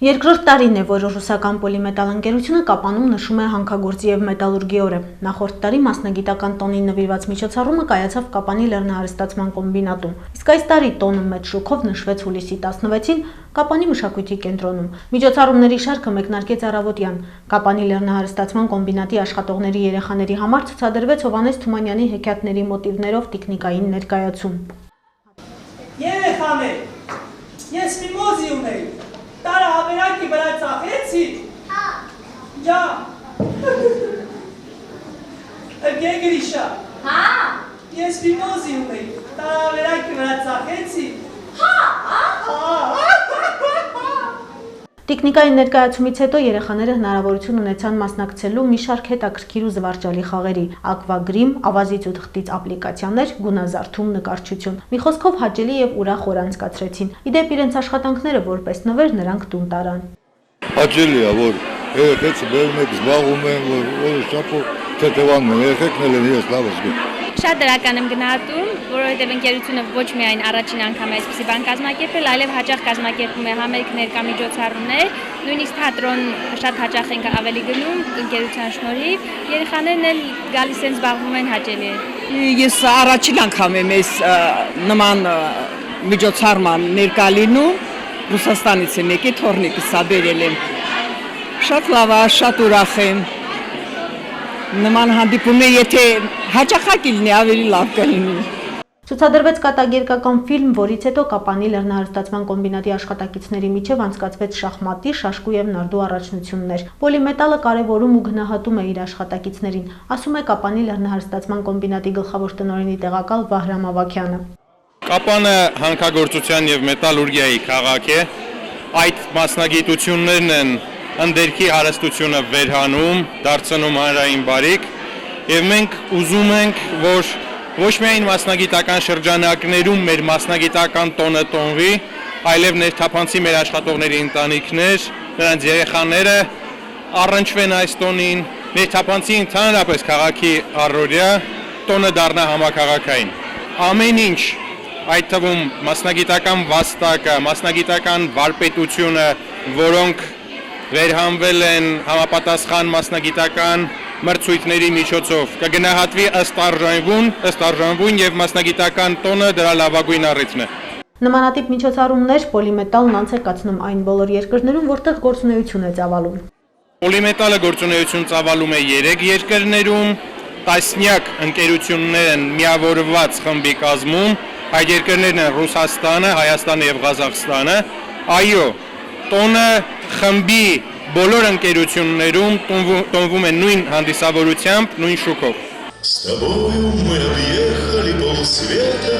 Երկրորդ տարին է, որ ռուսական պոլիմետալ ընկերությունը Կապանում նշում է հանքագործի և մետալուրգի օրը։ Նախորդ տարի մասնագիտական տոնին նվիրված միջոցառումը կայացավ Կապանի լեռնահարստացման կոմբինատում, իսկ այս տարի տոնը մեծ շուքով նշվեց հուլիսի 16-ին Կապանի մշակույթի կենտրոնում։ Միջոցառումների շարքը մեկնարկեց առավոտյան։ Կապանի լեռնահարստացման կոմբինատի աշխատողների երեխաների համար ցուցադրվեց Հովհաննես Թումանյանի հեքիաթների մոտիվներով տիկնիկային ներկայացում։ Երեխաներ, ես մի մոզի ունեի, տարահավերակի վրա ծախեցի, յա, Գեգրիշա, ես մի մոզի ունեի, տարահավերակի վրա ծախեցի, Տիկնիկային ներկայացումից հետո երեխաները հնարավորություն ունեցան մասնակցելու մի շարք հետաքրքիր ու զվարճալի խաղերի՝ ակվագրիմ, ավազից ու թղթից ապլիկացիաներ, գունազարդում, նկարչություն։ Մի խոսքով հաճելի եւ ուրախ օր անցկացրեցին։ Իդեպ իրենց աշխատանքները որպես նվեր նրանք տուն տարան։ Հաճելի է, որ երեխեքս բերում եք, զբաղվում են, որ շապով թեթևանում են, երեխեքն էլ են ես լավ զգում։ Շատ դրական եմ գնահատում, որովհետև ընկերությունը ոչ միայն առաջին անգամ է այսպիսի բան կազմակերպել, այլև հաճախ կազմակերպում է համերգներ կամ միջոցառումներ, նույնիսկ թատրոն շատ հաճախ ենք ավելի գնում ընկերության շնորհիվ, երեխաներն էլ գալիս են զբաղվում են հաճելի է։ Ես առաջին անգամ եմ այս նման միջոցառման ներկա լինում, Ռուսաստանից եմ եկել, թորնիկս սա բերել եմ։ Շատ լավ է, շատ ուրախ եմ։ Նման հանդիպումներ, եթե հաճախակի լինի, ավելի լավ կլինի։ Ցուցադրվեց կատակերգական ֆիլմ, որից հետո Կապանի լեռնահարստացման կոմբինատի աշխատակիցների միջև անցկացվեց շախմատի, շաշկու եւ նարդու առաջնություններ։ Պոլիմետալը կարևորում ու գնահատում է իր աշխատակիցներին, ասում է Կապանի լեռնահարստացման կոմբինատի գլխավոր տնօրենի տեղակալ Վահրամ Ավագյանը։ Կապանը հանքագործության եւ մետալուրգիայի քաղաք է, այդ մասնագիտություններն են ընդերքի հարստությունը վերհանում, դարձնում հանրային բարիք, եւ մենք ուզում ենք, որ ոչ միայն մասնագիտական շրջանակներում մեր մասնագիտական տոնը տոնվի, այլև ներթափանցի մեր աշխատողների ընտանիքներ, նրանց երեխաները առնչվեն այս տոնին, ներթափանցի ընդհանրապես քաղաքի առօրյա տոնը դառնա համաքաղաքային։ Ամեն ինչ, այդ թվում մասնագիտական վաստակը, մասնագիտական վարպետությունը, որոնք վերհանվել են համապատասխան մասնագիտական մրցույթների միջոցով, կգնահատվի ըստ արժանվուն եւ մասնագիտական տոնը դրա լավագույն առիթն է։ Նմանատիպ միջոցառումներ պոլիմետալն անց է կացնում այն բոլոր երկրներում, որտեղ գործունեություն է ծավալում։ Պոլիմետալը գործունեություն ծավալում է 3 երկրներում, տասնյակ ընկերություններ են միավորված խմբի կազմում, այդ երկրներն են Ռուսաստանը, Հայաստանը եւ Ղազախստանը։ Այո, տոնը խմբի բոլոր ընկերություններում տոնվում է նույն հանդիսավորությամբ, նույն շուկով։ С тобою мы объехали полсвета,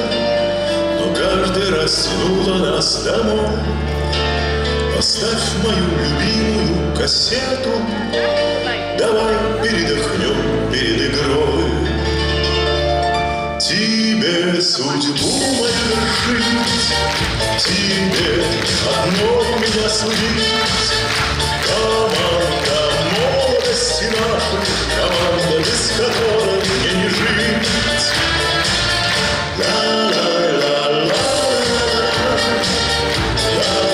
но каждый раз тянуло нас домой. Поставь мою любимую кассету, давай передохнем перед игрой. Тебе судьбу мою вершить, тебе одной меня судить. Команда молодости нашей, команда, без которой мне не жить. Ла-ла-ла-ла-ла, ла-ла-ла-ла-ла.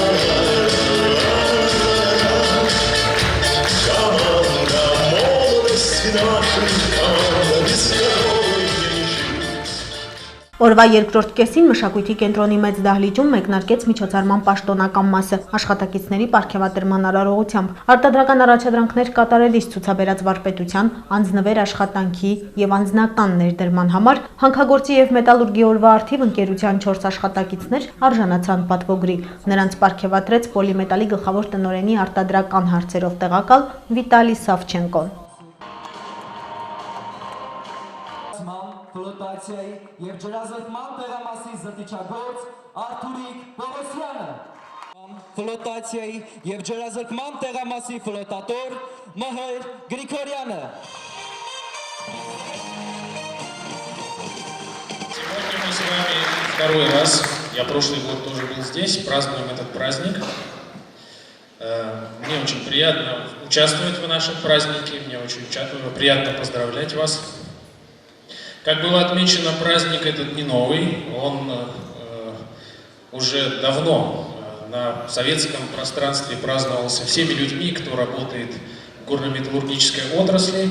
Команда молодости нашей, команда, без которой мне не жить. Օրվա երկրորդ կեսին մշակույթի կենտրոնի մեծ դահլիճում մեկնարկեց միջոցառման պաշտոնական մասը աշխատակիցների պարգևատրման արարողությամբ։ Արտադրական առաջադրանքներ կատարելիս ցուցաբերած վարպետության, անձնվեր աշխատանքի եւ անձնական ներդրման համար հանքագործի եւ մետալուրգի օրվա արդիվ ընկերության 4 աշխատակիցներ արժանացան պատվոգրի։ Նրանց պարգևատրեց պոլիմետալի գլխավոր տնօրենի արտադրական հարցերով տեղակալ Վիտալի Սավչենկոն։ Ֆլոտացիայի եւ ջրազրկման տեղամասի զտիչագործ Արթուրիկ Պողոսյանը, ֆլոտացիայի եւ ջրազրկման տեղամասի ֆլոտատոր Մհեր Գրիգորյանը։ Сегодня мы с вами второй раз, я прошлый год тоже был здесь, празднуем этот праздник. Мне очень приятно участвовать в нашем празднике, мне очень приятно поздравлять вас. Как было отмечено, праздник этот не новый, он уже давно на советском пространстве праздновался всеми людьми, кто работает в горно-металлургической отрасли.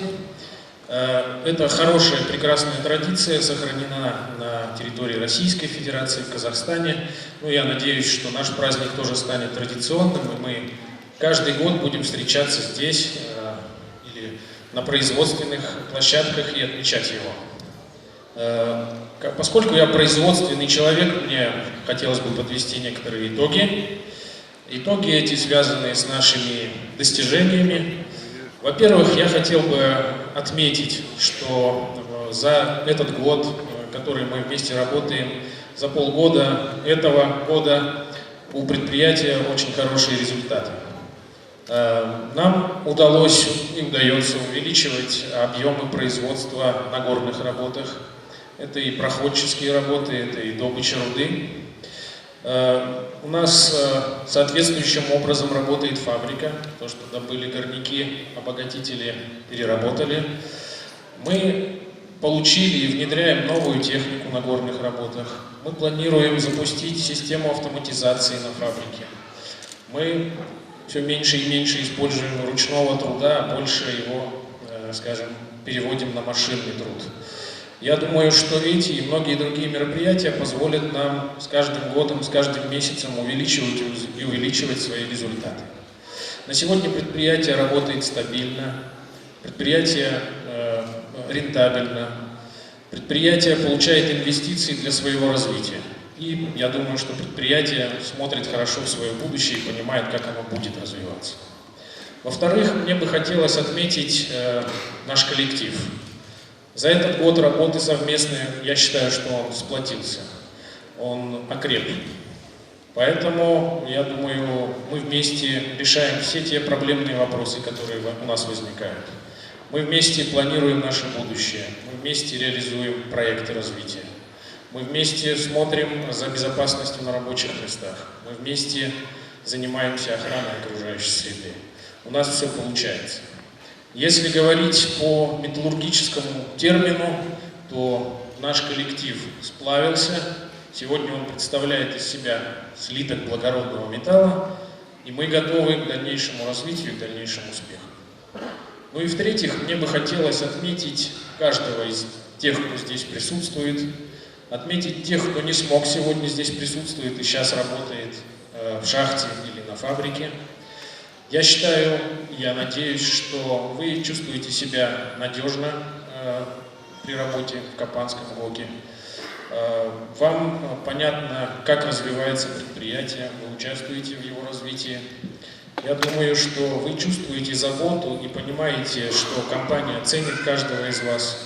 Это хорошая, прекрасная традиция, сохранена на территории Российской Федерации, в Казахстане. Ну, я надеюсь, что наш праздник тоже станет традиционным, и мы каждый год будем встречаться здесь или на производственных площадках и отмечать его. Поскольку я производственный человек, мне хотелось бы подвести некоторые итоги. Итоги эти связаны с нашими достижениями. Во-первых, я хотел бы отметить, что за этот год, который мы вместе работаем, за полгода этого года у предприятия очень хорошие результаты. Нам удалось и удается увеличивать объемы производства на горных работах. Это и проходческие работы, это и добыча руды. У нас соответствующим образом работает фабрика. То, что добыли горняки, обогатители переработали. Мы получили и внедряем новую технику на горных работах. Мы планируем запустить систему автоматизации на фабрике. Мы все меньше и меньше используем ручного труда, а больше его, скажем, переводим на машинный труд. Я думаю, что эти и многие другие мероприятия позволят нам с каждым годом, с каждым месяцем увеличивать свои результаты. На сегодня предприятие работает стабильно, предприятие рентабельно, предприятие получает инвестиции для своего развития. И я думаю, что предприятие смотрит хорошо в свое будущее и понимает, как оно будет развиваться. Во-вторых, мне бы хотелось отметить наш коллектив. За этот год работы совместной, я считаю, что он сплотился, он окреп. Поэтому, я думаю, мы вместе решаем все те проблемные вопросы, которые у нас возникают. Мы вместе планируем наше будущее, мы вместе реализуем проекты развития. Мы вместе смотрим за безопасностью на рабочих местах, мы вместе занимаемся охраной окружающей среды. У нас все получается. Если говорить по металлургическому термину, то наш коллектив сплавился. Сегодня он представляет из себя слиток благородного металла, и мы готовы к дальнейшему развитию, к дальнейшему успеху. Ну и в-третьих, мне бы хотелось отметить каждого из тех, кто здесь присутствует, отметить тех, кто не смог сегодня здесь присутствовать и сейчас работает в шахте или на фабрике. Я считаю, я надеюсь, что вы чувствуете себя надежно при работе в Копанском ГОКе. Вам понятно, как развивается предприятие, вы участвуете в его развитии. Я думаю, что вы чувствуете заботу и понимаете, что компания ценит каждого из вас.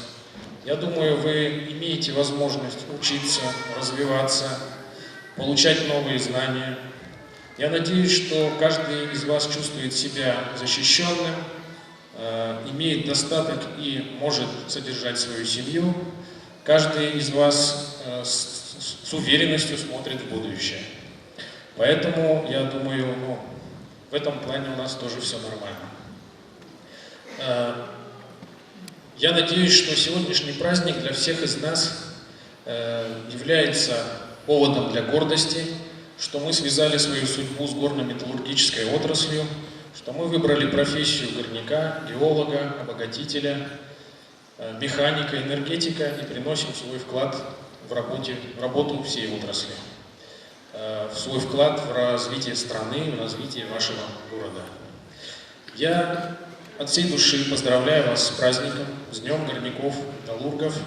Я думаю, вы имеете возможность учиться, развиваться, получать новые знания. Я надеюсь, что каждый из вас чувствует себя защищенным, имеет достаток и может содержать свою семью. Каждый из вас с уверенностью смотрит в будущее. Поэтому, я думаю, в этом плане у нас тоже все нормально. Я надеюсь, что сегодняшний праздник для всех из нас является поводом для гордости, что мы связали свою судьбу с горно-металлургической отраслью, что мы выбрали профессию горняка, геолога, обогатителя, механика, энергетика и приносим свой вклад в работу всей отрасли, в свой вклад в развитие страны, в развитие вашего города. Я от всей души поздравляю вас с праздником, с Днем горняков, металлургов.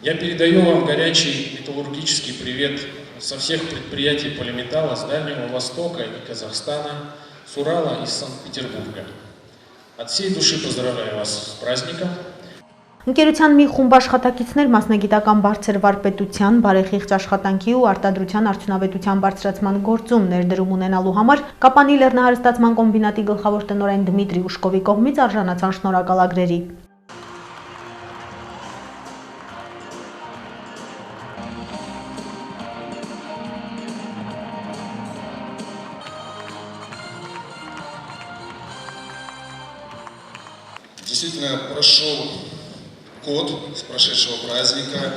Я передаю вам горячий металлургический привет со всех предприятий полиметалла с Дальнего Востока и Казахстана, с Урала и с Санкт-Петербурга. От всей души поздравляю вас с праздником. Ընկերության մի խումբ աշխատակիցներ մասնագիտական բարձր վարպետության, բարեխիղճ աշխատանքի ու արտադրության արդյունավետության բարձրացման գործում ներդրում ունենալու համար Կապանի լեռնահարստացման կոմբինատի գլխավոր տնօրեն Դմիտրի Ուշկովի կողմից արժանացան շնորհակալագրերի։ Действительно, прошел год с прошедшего праздника,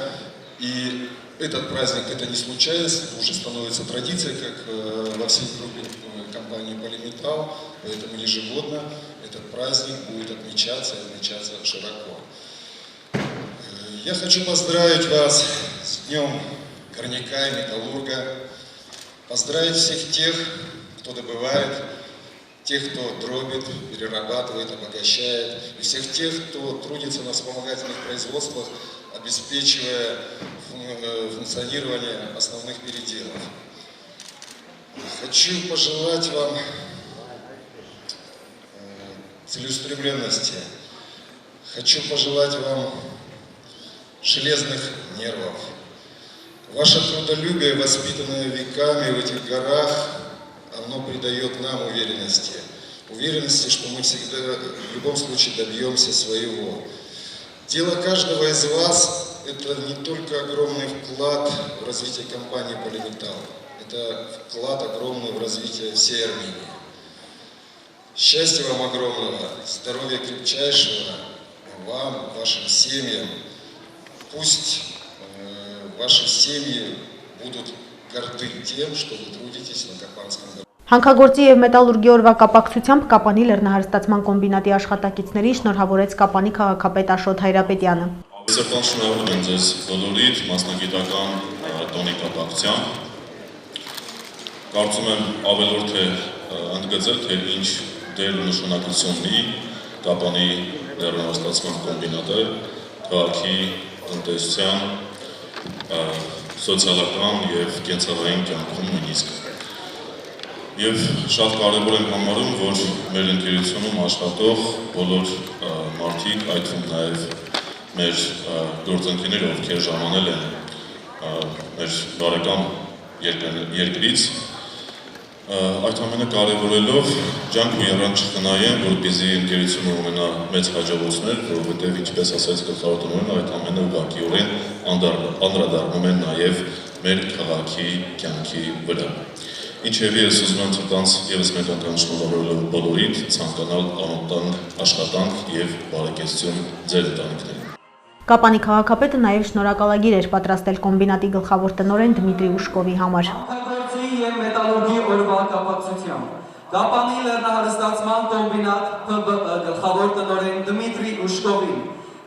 и Этот праздник это не случайность, это уже становится традицией, как во всей группе компании Polymetal, поэтому ежегодно этот праздник будет отмечаться и отмечаться широко. Я хочу поздравить вас с Днем горняка и металлурга, поздравить всех тех, кто добывает, тех, кто дробит, перерабатывает, обогащает, и всех тех, кто трудится на вспомогательных производствах, обеспечивая функционирование основных переделов. Хочу пожелать вам целеустремленности, хочу пожелать вам железных нервов. Ваше трудолюбие, воспитанное веками в этих горах, оно придает нам уверенности. Уверенности, что мы всегда, в любом случае, добьемся своего. Дело каждого из вас – это не только огромный вклад в развитие компании Polymetal, это вклад огромный в развитие всей Армении. Счастья вам огромного, здоровья крепчайшего вам, вашим семьям. Пусть ваши семьи будут горды тем, что вы трудитесь на Капанском году. Հանքագործի և մետալուրգի օրվա կապակցությամբ Կապանի լեռնահարստացման կոմբինատի աշխատակիցների շնորհավորեց Կապանի քաղաքապետ Աշոտ Հայրապետյանը։ Սրտան շնորհավորում եմ ձեզ բոլորիդ մասնագիտական տոնի կապակցությամբ։ Կարծում եմ ավելորդ է ընդգծել, թե ինչ դեր ու նշանակություն ունի Կապանի լեռնահարստացման կոմբինատը քաղաքի տնտեսության, սոցիալական և կենցաղային կյանքում նույնիսկ։ Եվ շատ կարևոր եմ համարում, որ մեր ընկերությունում աշխատող բոլոր մարդիկ, այդ թվում նաև մեր գործընկերները, ովքեր ժամանել են մեր բարեկամ երկրից, այդ ամենը կարևորելով ջանք ու եռանք չխնայեն, որպեսզի ընկերությունը ունենա մեծ հաջողություններ, որովհետև ինչպես ասաց գլխավոր տնօրենը, այդ ամենը ուղղակիորեն անդրադառնում են նաև մեր քաղաքի կյանքի վրա։ Ինչևէ ես ուզում եմ ցտանց ևս մեկ անգամ շնորհավորել բոլորիդ, ցանկանալ անօտանք աշխատանք եւ բարեկեցություն ձեր ընտանիքներին։ Կապանի քաղաքապետը նաև շնորհակալագիր էր պատրաստել կոմբինատի գլխավոր տնօրեն Դմիտրի Ուշկովի համար։ Հանքագործի և մետալուրգի օրվա կապակցությամբ Կապանի լեռնահարստացման կոմբինատ ՓԲԸ գլխավոր տնօրեն Դմիտրի Ուշկովին,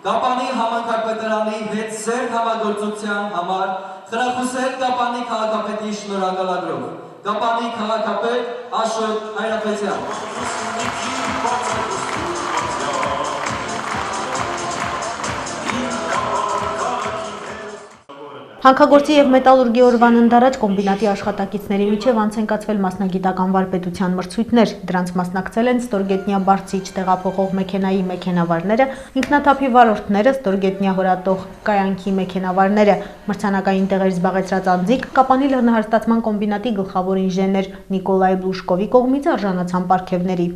Կապանի համայնքապետարանի հետ սերտ համագործության համար խրախուսել Կապանի քաղաքապետի շնորհակալագրով։ Կապանի քաղաքապետ Աշոտ Հայրապետյան։ Հանքագործի և մետալուրգի օրվան ընդառաջ կոմբինատի աշխատակիցների միջև անց են կացվել մասնագիտական վարպետության մրցույթներ, դրանց մասնակցել են ստորգետնյա բարձիչ տեղափոխող մեքենայի մեքենավարները, ինքնաթափի վարորդները, ստորգետնյա հորատող կայանքի մեքենավարները, մրցանակային տեղեր զբաղեցրած անձիկ Կապանի լեռնահարստացման կոմբինատի գլխավոր ինժեներ Նիկոլայ Բլուշկովի կողմից արժանացան պարգևների։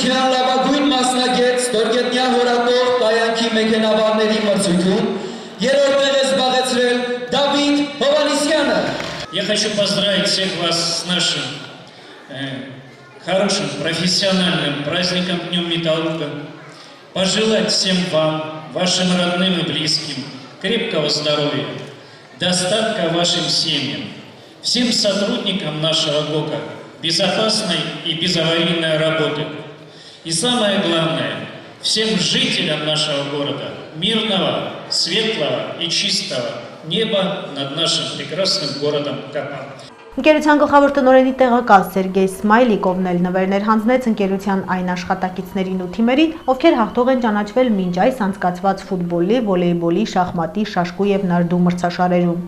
Լավագույն մասնագետ ստորգետնյա հորատող կայանքի մեքենավարների մրցույթում երրորդ տեղը զբաղեցրել Դավիթ Հովհաննիսյանը։ Я хочу поздравить всех вас с нашим хорошим профессиональным праздником Днем Металлурга. Пожелать всем вам, вашим родным и близким крепкого здоровья, достатка вашим семьям, всем сотрудникам нашего ГОКа безопасной и безаварийной работы. И самое главное, всем жителям нашего города мирного, светлого и чистого неба над нашим прекрасным городом Капан. Ընկերության գլխավոր տնօրենի տեղակալ Սերգեյ Սմայլիկովն էլ նվերներ հանձնեց ընկերության այն աշխատակիցներին ու թիմերին, ովքեր հաղթող են ճանաչվել մինչ այս անցկացված ֆուտբոլի, վոլեյբոլի, շախմատի, շաշկու և նարդու մրցաշարերում։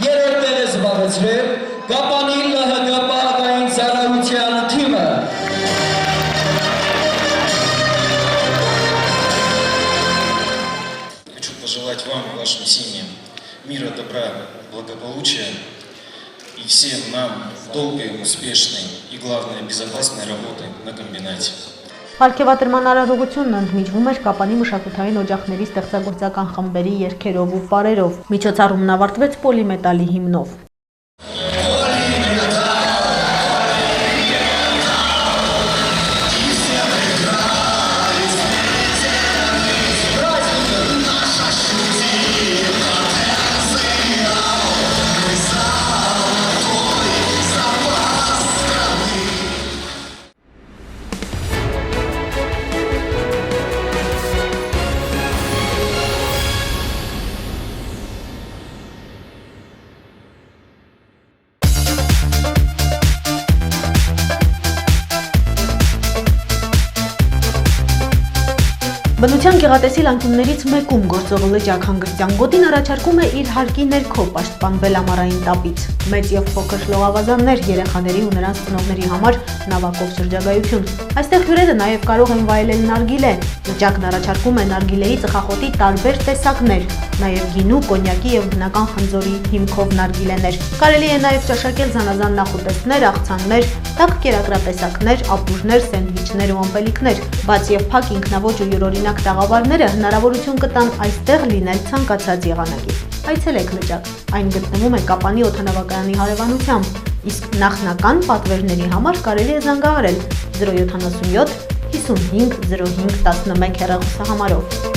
Երրորդ տեղը զբաղեցրել Կապանի ԼՀԿ պահակային ծառայության թիմը։ Хочу пожелать вам и вашим семьям мира, добра, благополучия и всем нам долгой, успешной и, главное, безопасной работы на комбинате. Պարգևատրման արարողությունն ընդմիջվում էր Կապանի մշակութային օջախների ստեղծագործական խմբերի երգերով ու պարերով։ Միջոցառումն ավարտվեց պոլիմետալի հիմնով։ Բնության գեղատեսիլ անկյուններից մեկում գործող լճակ հանգստյան գոտին առաջարկում է իր հարկի ներքո պաշտպանվել ամառային տապից։ Մեծ և փոքր լողավազաններ, երեխաների ու նրանց ծնողների համար նավակով շրջագայություն։ Այստեղ հյուրերը նաև կարող են վայելել նարգիլե։ Լճակն առաջարկում է նարգիլեի ծխախոտի տարբեր տեսակներ, նաև գինու, կոնյակի և բնական խնձորի հիմքով նարգիլեներ։ Կարելի է նաև ճաշակել զանազան նախուտեստներ, աղցաններ, տաք կերակրատեսակներ, ապուժներ, սենդվիչներ ու ամպելիքներ։ Բաց և փակ ինքնավոճ ու յուրօրինակ տաղավարները հնարավորություն կտան այստեղ լինել ցանկացած եղանակի։ Այցելեք լճակ։ Այն գտնվում է Կապանի օդանավակայանի հարևանությամբ, իսկ նախնական պատվերների համար կարելի է զանգահարել 077 55 05 11 հեռախոսահամարով։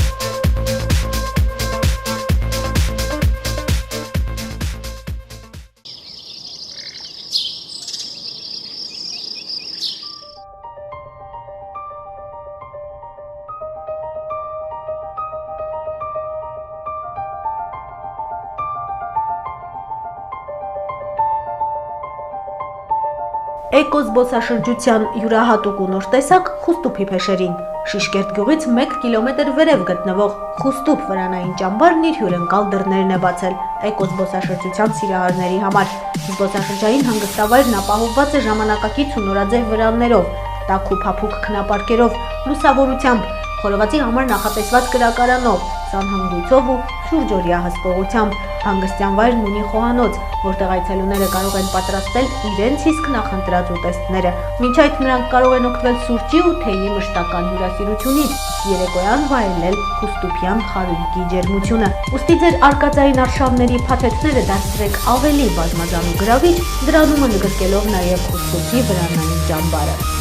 Էկո զբոսաշրջության յուրահատուկ ու նոր տեսակ Խուստուփի փեշերին։ Շիշկերտ գյուղից 1 կիլոմետր վերև գտնվող Խուստուփ վրանային ճամբարն իր հյուրընկալ դռներն է բացել էկո զբոսաշրջության սիրահարների համար։ Զբոսաշրջային հանգստավայրն ապահովված է ժամանակակից ու նորաձև վրաններով, տաք ու փափուկ քնապարկերով, լուսավորությամբ, խորովածի համար նախատեսված կրակարանով, սանհանգույցով ու շուրջօրյա հսկողությամբ։ Հանգստյան վայրն ունի խոհանոց, որտեղ այցելուները կարող են պատրաստել իրենց իսկ նախընտրած ուտեստները։ Մինչ այդ նրանք կարող են օգտվել սուրճի ու թեյի մշտական հյուրասիրությունից, երեկոյան վայելել Խուստուփյան խարույկի ջերմությունը։ Ուստի ձեր արկածային արշավների փաթեթները դարձրեք ավելի բազմազան ու գրավիչ, դրանում ընդգրկելով նաև Խուստուփի վրանային ճամբարը։